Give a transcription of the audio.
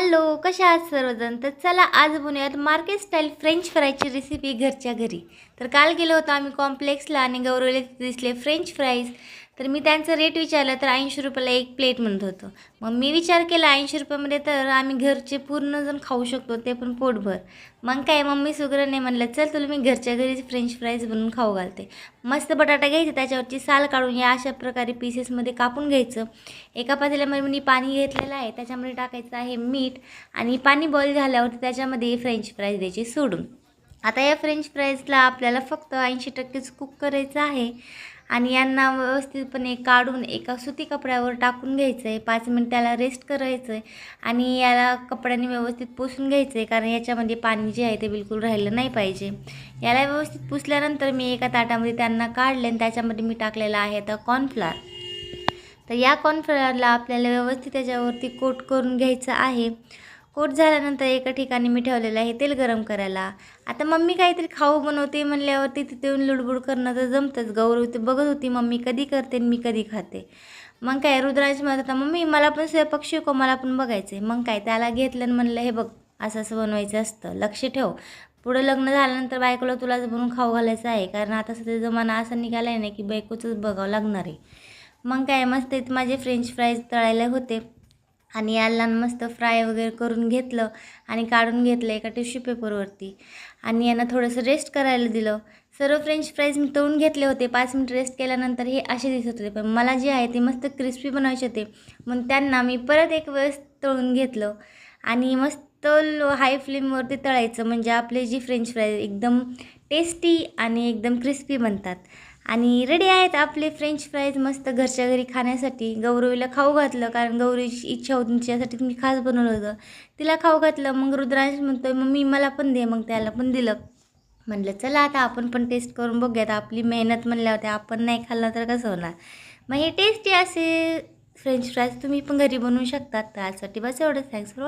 Hello, कशा आहात सर्वजण? तर चला आज बनवूयात मार्केट स्टाईल फ्रेंच फ्राईजची रेसिपी घरच्या घरी. तर काल गेलो होतो आम्ही कॉम्प्लेक्सला आणि गौरवला दिसले फ्रेंच फ्राईज. तर मी त्यांचं रेट विचारलं तर 80 रुपयाला एक प्लेट म्हणत होतं. मग मी विचार केला 80 रुपयामध्ये तर आम्ही घरचे पूर्णजण खाऊ शकतो, ते पण पोटभर. मग काय मम्मी सुगरने म्हणलं चल तुला मी घरच्या घरीच फ्रेंच फ्राईज बनवून खाऊ घालते. मस्त बटाटा घ्यायचे, त्याच्यावरची साल काढून या अशा प्रकारे पीसेसमध्ये कापून घ्यायचं. एका पातेल्यामध्ये मी पाणी घेतलेलं आहे, त्याच्यामध्ये टाकायचं आहे मीठ आणि पाणी बॉईल झाल्यावरती त्याच्यामध्ये फ्रेंच फ्राईज द्यायचे सोडून. आता या फ्रेंच फ्राईजला आपल्याला फक्त 80%च कुक करायचं आहे आणि यांना व्यवस्थितपणे काढून एका सुती कपड्यावर टाकून घ्यायचं आहे. 5 मिनिट त्याला रेस्ट करायचं आहे आणि याला कपड्याने व्यवस्थित पुसून घ्यायचं आहे, कारण याच्यामध्ये पाणी जे आहे ते बिलकुल राहिलं नाही पाहिजे. याला व्यवस्थित पुसल्यानंतर मी एका ताटामध्ये त्यांना काढले आणि त्याच्यामध्ये मी टाकलेला आहे आता कॉर्नफ्लॉवर. तर या कॉर्नफ्लॉवरला आपल्याला व्यवस्थित त्याच्यावरती कोट करून घ्यायचं आहे. कोट झाल्यानंतर एका ठिकाणी मी ठेवलेलं आहे तेल गरम करायला. आता मम्मी काहीतरी खाऊ बनवते म्हणल्यावरती तिथे येऊन लुडबुड करणं तर जमतंच. गौरव ते बघत होती मम्मी कधी करते आणि मी कधी खाते. मग काय रुद्रांश म्हणत होता मम्मी मला पण स्वयंपाक शिकव, मला पण बघायचं आहे. मग काय त्याला घेतलं आणि म्हणलं हे बघ असं असं बनवायचं असतं, लक्ष ठेव. पुढं लग्न झाल्यानंतर बायकोला तुलाच बनवून खाऊ घालायचं आहे, कारण आता सध्या जमाना असा निघाला आहे ना की बायकोचंच बघावं लागणार आहे. मग काय मस्त इथं माझे फ्रेंच फ्राईज तळायला होते आणि याला मस्त फ्राय वगैरे करून घेतलं आणि काढून घेतलं एका टिश्यू पेपरवरती आणि यांना थोडंसं रेस्ट करायला दिलं. सर्व फ्रेंच फ्राईज मी तळून घेतले होते. 5 मिनिट रेस्ट केल्यानंतर हे असे दिसत होते, पण मला जे आहे ते मस्त क्रिस्पी बनवायचे होते. मग त्यांना मी परत एक वेळेस तळून घेतलं आणि मस्त हाय फ्लेमवरती तळायचं, म्हणजे आपले जी फ्रेंच फ्राईज एकदम टेस्टी आणि एकदम क्रिस्पी बनतात. आणि रेडी आहेत आपले फ्रेंच फ्राईज मस्त घरच्या घरी खाण्यासाठी. गौरवीला खाऊ घातलं, कारण गौरीची इच्छा होती तिच्यासाठी मी खास बनवलं होतं. तिला खाऊ घातलं. मग रुद्रांश म्हणतोय मम्मी मला पण दे, मग त्याला पण दिलं. म्हटलं चला आता आपण पण टेस्ट करून बघूयात, आपली मेहनत म्हणल्यावर आपण नाही खाल्लं तर कसं होणार. मग हे टेस्टी असे फ्रेंच फ्राईज तुम्ही पण घरी बनवू शकतात. त्यासाठी बस एवढंच. Thanks for